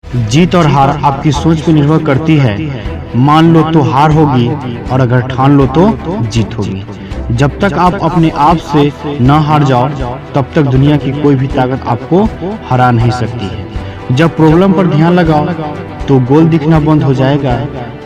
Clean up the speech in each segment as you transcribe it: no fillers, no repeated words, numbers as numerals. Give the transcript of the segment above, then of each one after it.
जीत और हार आपकी सोच पर निर्भर करती है। मान लो तो हार होगी और अगर ठान लो तो जीत होगी। जब तक आप अपने आप से न हार जाओ तब तक दुनिया की कोई भी ताकत आपको हरा नहीं सकती है। जब प्रॉब्लम पर ध्यान लगाओ तो गोल दिखना बंद हो जाएगा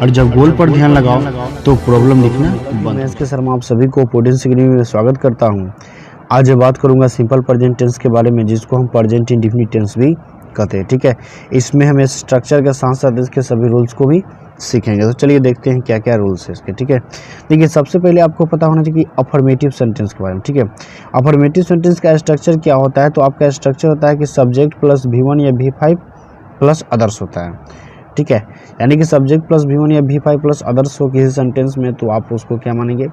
और जब गोल पर ध्यान लगाओ तो प्रॉब्लम दिखना बंद। मैं इसके शर्मा आप सभी को पोटेंस डिग्री में स्वागत करता हूँ। आज बात करूँगा सिंपल प्रेजेंट टेंस के बारे में, जिसको हम प्रेजेंट इंडेफिनिट टेंस भी कहते हैं। ठीक है, इसमें हमें स्ट्रक्चर के साथ साथ इसके सभी रूल्स को भी सीखेंगे। तो चलिए देखते हैं क्या क्या रूल्स है इसके। ठीक है, देखिए सबसे पहले आपको पता होना चाहिए कि अफर्मेटिव सेंटेंस के बारे में। ठीक है, अफर्मेटिव सेंटेंस का स्ट्रक्चर क्या होता है? तो आपका स्ट्रक्चर होता है कि सब्जेक्ट प्लस V1 या V5 प्लस अदर्स होता है। ठीक है, यानी कि सब्जेक्ट प्लस V1 या V5 प्लस अदर्स हो किसी सेंटेंस में तो आप उसको क्या मानेंगे?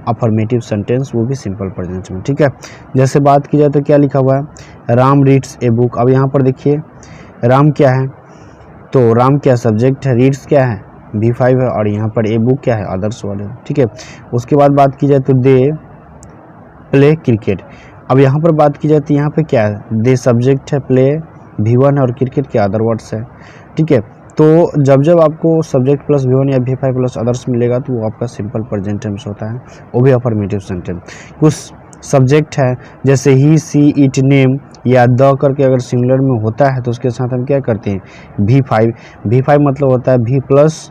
अफर्मेटिव सेंटेंस, वो भी सिंपल प्रेजेंट में। ठीक है, जैसे बात की जाए तो क्या लिखा हुआ है? Ram reads a book. अब यहाँ पर देखिए राम क्या है? तो राम क्या सब्जेक्ट है, रीड्स क्या है V5 है, और यहाँ पर ए बुक क्या है? अदर्स वाले। ठीक है, उसके बाद बात की जाए तो दे प्ले क्रिकेट। अब यहाँ पर बात की जाए तो यहाँ पे क्या है? दे सब्जेक्ट है, प्ले V1 है और क्रिकेट के अदर वर्ड्स है। ठीक है, तो जब आपको सब्जेक्ट प्लस V1 या V5 प्लस अदर्स मिलेगा तो वो आपका सिंपल प्रेजेंट टेंस होता है, वो भी अफर्मेटिव सेंटेंस। कुछ सब्जेक्ट है जैसे ही, सी, इट, नेम या द करके अगर सिंगुलर में होता है तो उसके साथ हम क्या करते हैं? V5 मतलब होता है V प्लस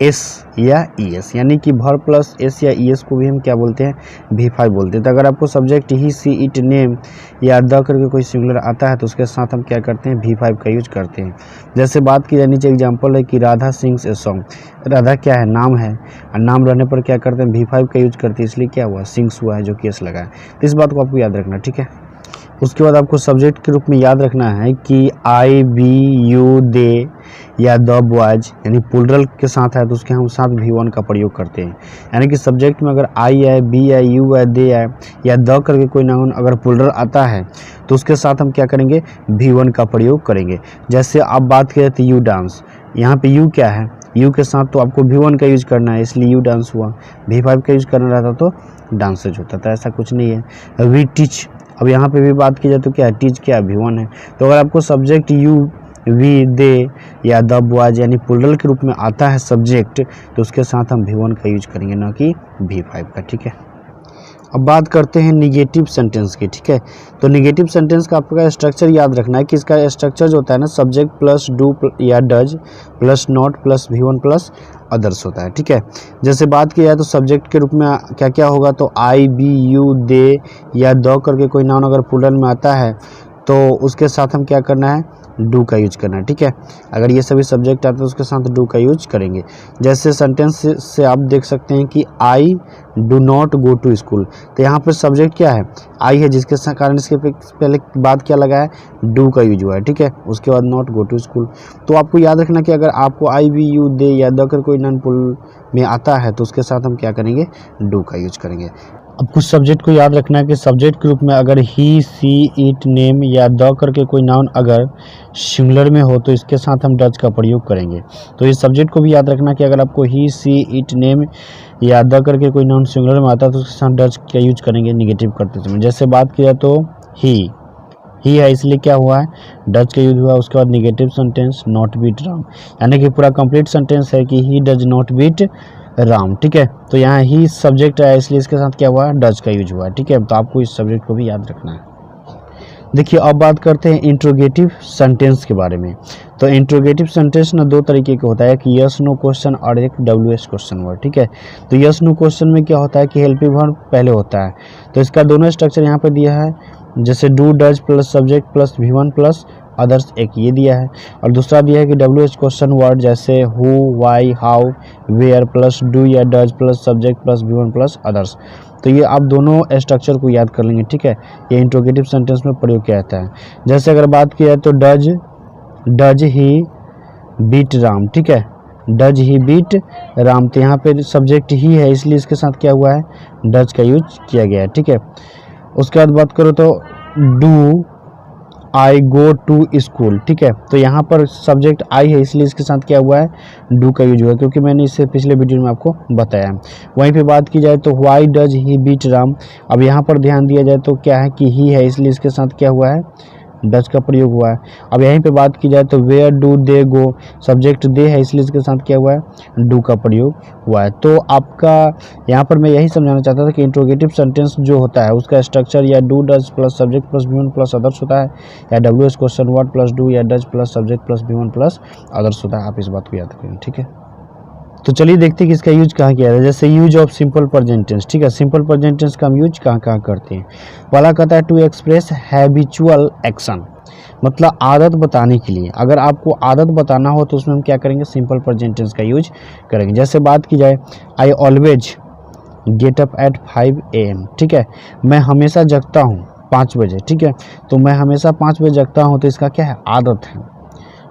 एस या ES, यानी कि भर प्लस एस या ES को भी हम क्या बोलते हैं? V5 बोलते हैं। तो अगर आपको subject he, she, it, name या द करके कोई सिंगुलर आता है तो उसके साथ हम क्या करते हैं? V5 का यूज करते हैं। जैसे बात की जाए, नीचे एग्जांपल है कि Radha sings a song. Radha क्या है? नाम है, और नाम रहने पर क्या करते हैं? V5 का यूज करते हैं, इसलिए क्या हुआ? सिंग्स हुआ है, जो कि एस लगा है। तो इस बात को आपको याद रखना। ठीक है, उसके बाद आपको सब्जेक्ट के रूप में याद रखना है कि आई, बी, यू, दे या द बॉयज, यानी प्लूरल के साथ है तो उसके हम साथ V1 का प्रयोग करते हैं। यानी कि सब्जेक्ट में अगर आई है, बी है, यू है, दे है या द करके कोई नाउन अगर प्लूरल आता है तो उसके साथ हम क्या करेंगे? V1 का प्रयोग करेंगे। जैसे आप बात करें तो यू डांस, यहाँ पे यू क्या है? यू के साथ तो आपको V1 का यूज करना है, इसलिए यू डांस हुआ। V5 का यूज करना रहता तो डांसेज होता था, ऐसा कुछ नहीं है। वी टीच, अब यहाँ पे भी बात की जाए तो क्या है? टीच क्या है? V1 है। तो अगर आपको सब्जेक्ट यू, वी, दे या द बॉयज यानी प्लूरल के रूप में आता है सब्जेक्ट तो उसके साथ हम V1 का यूज करेंगे, ना कि V5 का। ठीक है, अब बात करते हैं निगेटिव सेंटेंस की। ठीक है, तो निगेटिव सेंटेंस का आपका स्ट्रक्चर याद रखना है कि इसका स्ट्रक्चर जो होता है ना, सब्जेक्ट प्लस डू या does plus not plus V1 plus others होता है। ठीक है, जैसे बात की जाए तो सब्जेक्ट के रूप में क्या क्या होगा? तो आई, बी, यू, दे या द करके कोई नाउन अगर प्लूरल में आता है तो उसके साथ हम क्या करना है? डू का यूज करना है। ठीक है, अगर ये सभी सब्जेक्ट आते हैं तो उसके साथ डू का यूज करेंगे। जैसे सेंटेंस से आप देख सकते हैं कि I do not go to school. तो यहाँ पर सब्जेक्ट क्या है? आई है, जिसके कारण इसके पहले बाद क्या लगा है? डू का यूज हुआ है। ठीक है, उसके बाद नॉट गो टू स्कूल। तो आपको याद रखना कि अगर आपको आई, बी, यू, दे या द कर कोई नॉन प्लूरल में आता है तो उसके साथ हम क्या करेंगे? डू का यूज करेंगे। अब कुछ सब्जेक्ट को याद रखना है कि सब्जेक्ट के रूप में अगर ही, सी, इट, नेम या द करके कोई नाउन अगर सिंगुलर में हो तो इसके साथ हम डज का प्रयोग करेंगे। तो इस सब्जेक्ट को भी याद रखना कि अगर आपको ही, सी, इट, नेम या द करके कोई नाउन सिंगुलर में आता है तो उसके साथ डज का यूज करेंगे निगेटिव करते समय। जैसे बात किया तो ही है, इसलिए क्या हुआ है? डज का यूज हुआ। उसके बाद negative sentence, not beat Ram, यानी कि पूरा कंप्लीट सेंटेंस है कि he does not beat Ram. ठीक है, तो यहाँ ही सब्जेक्ट है इसलिए इसके साथ क्या हुआ? डज का यूज हुआ। ठीक है, तो आपको इस सब्जेक्ट को भी याद रखना है। देखिए अब बात करते हैं इंट्रोगेटिव सेंटेंस के बारे में। तो इंट्रोगेटिव सेंटेंस ना दो तरीके का होता है, एक यस नो क्वेश्चन और एक WS क्वेश्चन वर्ड। ठीक है, तो यस नो क्वेश्चन में क्या होता है कि हेल्पिंग वर्ब पहले होता है, तो इसका दोनों स्ट्रक्चर यहाँ पर दिया है। जैसे do, does plus subject plus V1 plus others, एक ये दिया है, और दूसरा दिया है कि WH क्वेश्चन वर्ड जैसे who, why, how, where plus do या does plus subject plus V1 plus others. तो ये आप दोनों स्ट्रक्चर को याद कर लेंगे। ठीक है, ये इंट्रोगेटिव सेंटेंस में प्रयोग किया जाता है। जैसे अगर बात की जाए तो डज ही बीट राम। ठीक है, डज ही बीट राम, तो यहाँ पे सब्जेक्ट ही है इसलिए इसके साथ क्या हुआ है? डज का यूज किया गया है। ठीक है, उसके बाद बात करो तो do I go to school. ठीक है, तो यहाँ पर सब्जेक्ट आई है इसलिए इसके साथ क्या हुआ है? डू का यूज हुआ, क्योंकि मैंने इससे पिछले वीडियो में आपको बताया। वहीं पे बात की जाए तो why does he beat Ram. अब यहाँ पर ध्यान दिया जाए तो क्या है कि ही है इसलिए इसके साथ क्या हुआ है? डज का प्रयोग हुआ है। अब यहीं पे बात की जाए तो where do they go, subject they है इसलिए इसके साथ क्या हुआ है, डू का प्रयोग हुआ है। तो आपका यहाँ पर मैं यही समझाना चाहता था कि इंट्रोगेटिव सेंटेंस जो होता है उसका स्ट्रक्चर या do does plus subject plus V1 plus others होता है, या WH question word plus do, या does plus subject plus V1 plus others होता है। आप इस बात को याद करें, ठीक है। तो चलिए देखते हैं कि इसका यूज कहाँ किया जाता है। जैसे use of simple present tense, ठीक है, सिंपल प्रेजेंट टेंस का हम यूज कहाँ कहाँ करते हैं। पहला कहता है टू एक्सप्रेस हैबिचुअल एक्शन, मतलब आदत बताने के लिए। अगर आपको आदत बताना हो तो उसमें हम क्या करेंगे, सिंपल प्रेजेंट टेंस का यूज करेंगे। जैसे बात की जाए I always get up at 5 AM, ठीक है, मैं हमेशा जगता हूँ 5 बजे, ठीक है, तो मैं हमेशा 5 बजे जगता हूँ तो इसका क्या है, आदत है,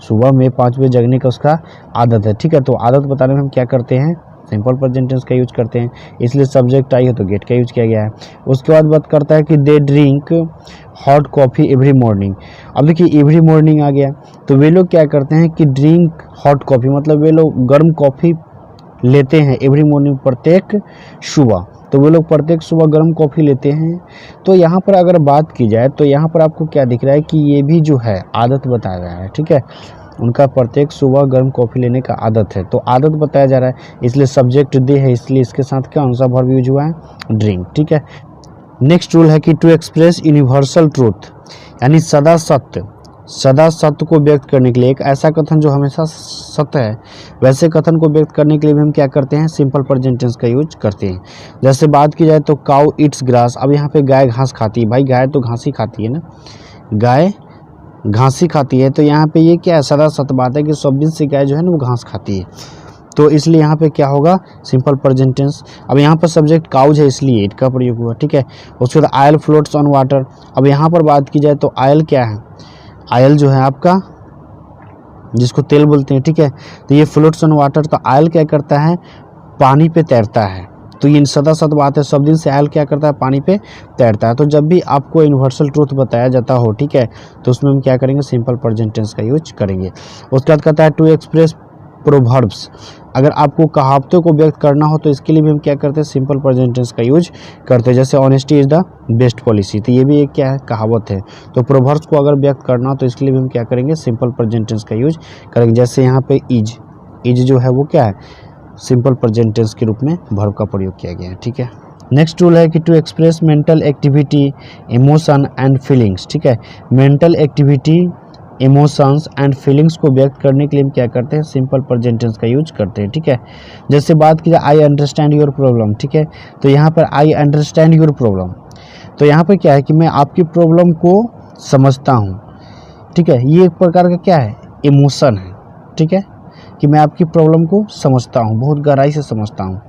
सुबह में 5 बजे जगने का उसका आदत है, ठीक है। तो आदत बताने में हम क्या करते हैं, सिंपल प्रेजेंट टेंस का यूज करते हैं, इसलिए सब्जेक्ट आई है तो गेट का यूज किया गया है। उसके बाद बात करता है कि they drink hot coffee every morning. अब देखिए एवरी मॉर्निंग आ गया, तो वे लोग क्या करते हैं कि ड्रिंक हॉट कॉफ़ी, मतलब वे लोग गर्म कॉफ़ी लेते हैं एवरी मॉर्निंग, प्रत्येक सुबह, तो वो लोग प्रत्येक सुबह गर्म कॉफ़ी लेते हैं। तो यहाँ पर अगर बात की जाए तो यहाँ पर आपको क्या दिख रहा है कि ये भी जो है आदत बताया गया है, ठीक है, उनका प्रत्येक सुबह गर्म कॉफ़ी लेने का आदत है, तो आदत बताया जा रहा है, इसलिए सब्जेक्ट दे है, इसलिए इसके साथ क्या कौन सा वर्ब यूज हुआ है, ड्रिंक, ठीक है। नेक्स्ट रूल है कि टू एक्सप्रेस यूनिवर्सल ट्रूथ, यानी सदा सत्य को व्यक्त करने के लिए, एक ऐसा कथन जो हमेशा सत्य है, वैसे कथन को व्यक्त करने के लिए भी हम क्या करते हैं, सिंपल प्रेजेंट टेंस का यूज करते हैं। जैसे बात की जाए तो काउ ईट्स ग्रास, अब यहाँ पे गाय घास खाती है, भाई गाय तो घास ही खाती है ना, गाय घास ही खाती है, तो यहाँ पे ये क्या है, सदा सत्य बात है कि सब दिन से गाय जो है ना वो घास खाती है, तो इसलिए यहाँ पे क्या होगा, सिंपल प्रेजेंट टेंस। अब यहाँ पर सब्जेक्ट काउज है इसलिए इट का प्रयोग हुआ, ठीक है। उसके बाद आयल फ्लोट्स ऑन वाटर, अब यहाँ पर बात की जाए तो आयल क्या है, आयल जो है आपका जिसको तेल बोलते हैं, ठीक है, तो ये फ्लोट्स ऑन वाटर, तो आयल क्या करता है, पानी पे तैरता है, तो ये सदा सत्य बात है, सब दिन से आयल क्या करता है, पानी पे तैरता है। तो जब भी आपको यूनिवर्सल ट्रूथ बताया जाता हो, ठीक है, तो उसमें हम क्या करेंगे, सिंपल प्रेजेंट टेंस का यूज करेंगे। उसके बाद कहता है टू एक्सप्रेस प्रोवर्ब्स, अगर आपको कहावतों को व्यक्त करना हो तो इसके लिए भी हम क्या करते हैं, सिंपल प्रेजेंट टेंस का यूज करते हैं। जैसे honesty is the best policy, तो ये भी एक क्या है, कहावत है, तो प्रोवर्ब्स को अगर व्यक्त करना हो तो इसके लिए भी हम क्या करेंगे, सिंपल प्रेजेंट टेंस का यूज करेंगे। जैसे यहाँ पे इज जो है वो क्या है, सिंपल प्रेजेंट टेंस के रूप में वर्ब का प्रयोग किया गया है, ठीक है। नेक्स्ट रूल है कि to express mental activity, emotion and feelings, ठीक है, mental activity, emotions and feelings को व्यक्त करने के लिए हम क्या करते हैं, सिंपल प्रेजेंट टेंस का यूज करते हैं, ठीक है। जैसे बात की जाए आई अंडरस्टैंड योर प्रॉब्लम, ठीक है, तो यहाँ पर आई अंडरस्टैंड योर प्रॉब्लम, तो यहाँ पर क्या है कि मैं आपकी प्रॉब्लम को समझता हूँ, ठीक है, ये एक प्रकार का क्या है, इमोशन है, ठीक है, कि मैं आपकी प्रॉब्लम को समझता हूँ, बहुत गहराई से समझता हूँ,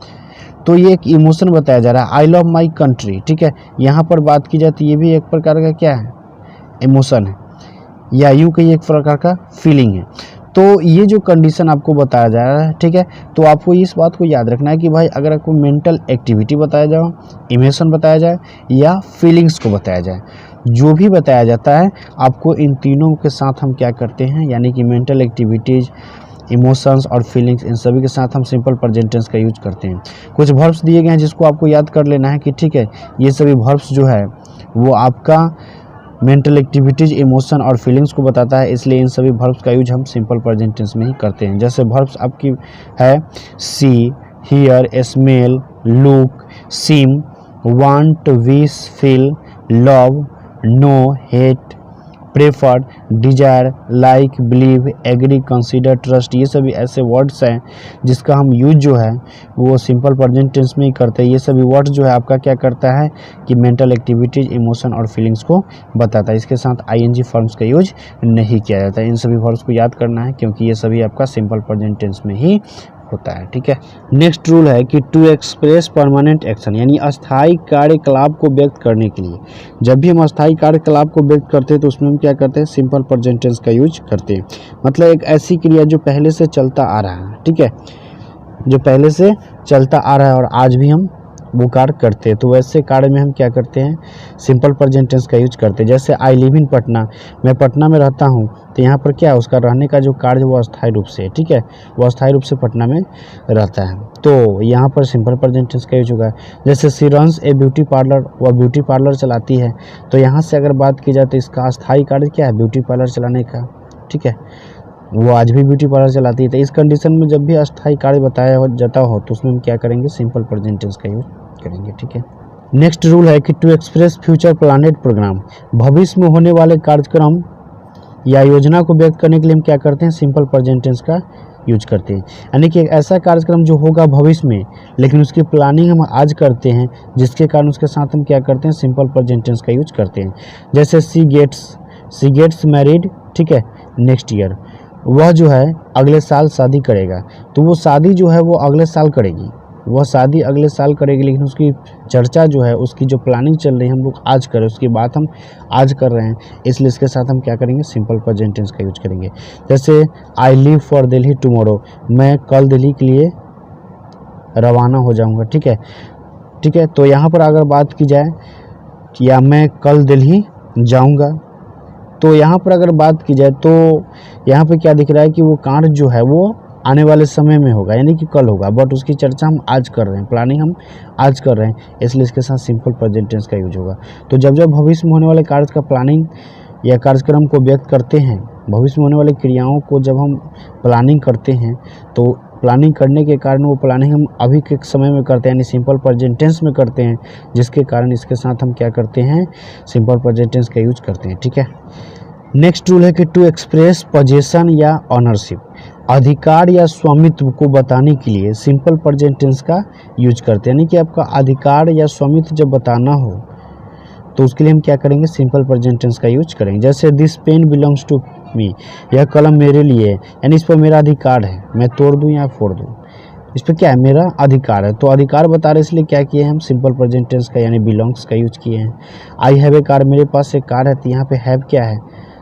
तो ये एक इमोशन बताया जा रहा है। आई लव माई कंट्री, ठीक है, यहाँ पर बात की जाए तो ये भी एक प्रकार का क्या है, इमोशन है, या यूँ कहीं एक प्रकार का फीलिंग है। तो ये जो कंडीशन आपको बताया जा रहा है, ठीक है, तो आपको इस बात को याद रखना है कि भाई अगर आपको मेंटल एक्टिविटी बताया जाए, इमोशन बताया जाए या फीलिंग्स को बताया जाए, जो भी बताया जाता है आपको इन तीनों के साथ हम क्या करते हैं, यानी कि मेंटल एक्टिविटीज़, इमोशंस और फीलिंग्स, इन सभी के साथ हम सिंपल प्रेजेंट टेंस का यूज करते हैं। कुछ वर्ब्स दिए गए हैं जिसको आपको याद कर लेना है कि ठीक है, ये सभी वर्ब्स जो है वो आपका मेंटल एक्टिविटीज़, इमोशन और फीलिंग्स को बताता है, इसलिए इन सभी वर्ब्स का यूज हम सिंपल प्रेजेंट टेंस में ही करते हैं। जैसे वर्ब्स आपकी है see, hear, smell, look, seem, want, wish, feel, love, know, hate, prefer, desire, like, believe, agree, consider, trust, ये सभी ऐसे वर्ड्स हैं जिसका हम यूज जो है वो सिंपल प्रेजेंट टेंस में ही करते हैं। ये सभी वर्ड्स जो है आपका क्या करता है कि मेंटल एक्टिविटीज़, इमोशन और फीलिंग्स को बताता है। इसके साथ आईएनजी फॉर्म्स का यूज नहीं किया जाता है। इन सभी वर्ड्स को याद करना है क्योंकि ये सभी आपका सिंपल प्रेजेंट टेंस में ही होता है, ठीक है। नेक्स्ट रूल है कि टू एक्सप्रेस परमानेंट एक्शन, यानी अस्थायी कार्यकलाप को व्यक्त करने के लिए, जब भी हम अस्थायी कार्यकलाप को व्यक्त करते हैं तो उसमें हम क्या करते हैं, सिंपल प्रेजेंट टेंस का यूज करते हैं। मतलब एक ऐसी क्रिया जो पहले से चलता आ रहा है, ठीक है, जो पहले से चलता आ रहा है और आज भी हम वो कार्य करते हैं। तो वैसे कार्य में हम क्या करते हैं, सिंपल प्रेजेंट टेंस का यूज करते हैं। जैसे आई लिव इन पटना, मैं पटना में रहता हूँ, तो यहाँ पर क्या है, उसका रहने का जो कार्य वो अस्थायी रूप से है, ठीक है, वो अस्थायी रूप से पटना में रहता है, तो यहाँ पर सिंपल प्रेजेंट टेंस का यूज होगा। जैसे she runs A beauty parlour, वह ब्यूटी पार्लर चलाती है, तो यहाँ से अगर बात की जाए तो इसका अस्थायी कार्य क्या है, ब्यूटी पार्लर चलाने का, ठीक है, वो आज भी ब्यूटी पार्लर चलाती है। तो इस कंडीशन में जब भी अस्थायी कार्य बताया जाता हो तो उसमें हम क्या करेंगे, सिंपल प्रेजेंट टेंस का यूज करेंगे, ठीक है। नेक्स्ट रूल है कि टू एक्सप्रेस फ्यूचर प्लानेड प्रोग्राम, भविष्य में होने वाले कार्यक्रम या योजना को व्यक्त करने के लिए हम क्या करते हैं, सिंपल प्रेजेंट टेंस का यूज करते हैं। यानी कि एक ऐसा कार्यक्रम जो होगा भविष्य में, लेकिन उसकी प्लानिंग हम आज करते हैं, जिसके कारण उसके साथ हम क्या करते हैं, सिंपल प्रेजेंट टेंस का यूज करते हैं। जैसे सी गेट्स मैरिड, ठीक है, नेक्स्ट ईयर, वह जो है अगले साल शादी करेगा, तो वो शादी जो है वो अगले साल करेगी, वह शादी अगले साल करेगी, लेकिन उसकी चर्चा जो है, उसकी जो प्लानिंग चल रही है हम लोग आज कर रहे हैं, उसकी बात हम आज कर रहे हैं, इसलिए इसके साथ हम क्या करेंगे, सिंपल प्रेजेंट टेंस का यूज करेंगे। जैसे I leave for Delhi tomorrow, मैं कल दिल्ली के लिए रवाना हो जाऊंगा, ठीक है, ठीक है। तो यहाँ पर अगर बात की जाए कि या मैं कल दिल्ली जाऊंगा, तो यहाँ पर अगर बात की जाए तो यहाँ पे क्या दिख रहा है कि वो कार्य जो है वो आने वाले समय में होगा, यानी कि कल होगा, बट उसकी चर्चा हम आज कर रहे हैं, प्लानिंग हम आज कर रहे हैं, इसलिए इसके साथ सिंपल प्रेजेंट टेंस का यूज होगा। तो जब जब भविष्य में होने वाले कार्य का प्लानिंग या कार्यक्रम को व्यक्त करते हैं, भविष्य में होने वाली क्रियाओं को जब हम प्लानिंग करते हैं, तो प्लानिंग करने के कारण वो प्लानिंग हम अभी के समय में करते हैं, यानी सिंपल प्रेजेंट टेंस में करते हैं, जिसके कारण इसके साथ हम क्या करते हैं, सिंपल प्रेजेंट टेंस का यूज करते हैं, ठीक है। नेक्स्ट रूल है कि टू एक्सप्रेस पोजेशन या ऑनरशिप, अधिकार या स्वामित्व को बताने के लिए सिंपल प्रेजेंट टेंस का यूज करते हैं। यानी कि आपका अधिकार या स्वामित्व जब बताना हो तो उसके लिए हम क्या करेंगे, सिंपल प्रेजेंट टेंस का यूज करेंगे। जैसे this pen belongs to me, यह कलम मेरे लिए है, यानी इस पर मेरा अधिकार है, मैं तोड़ दूं या फोड़ दूं, इस पर क्या है, मेरा अधिकार है। तो अधिकार बता रहे इसलिए क्या किए हैं हम, सिंपल प्रेजेंट टेंस का यानी बिलोंग्स का यूज किए हैं। आई हैव ए कार, मेरे पास एक कार है, तो यहाँ पे हैव क्या है,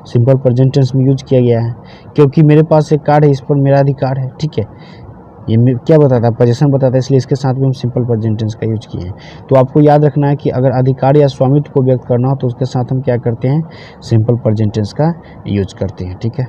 सिंपल प्रेजेंट टेंस में यूज किया गया है, क्योंकि मेरे पास एक कार है, इस पर मेरा अधिकार है, ठीक है। ये क्या बताता है, पोजीशन बताता है, इसलिए इसके साथ भी हम सिंपल प्रेजेंट टेंस का यूज किए हैं। तो आपको याद रखना है कि अगर अधिकार या स्वामित्व को व्यक्त करना हो तो उसके साथ हम क्या करते हैं, सिंपल प्रेजेंट टेंस का यूज करते हैं, ठीक है।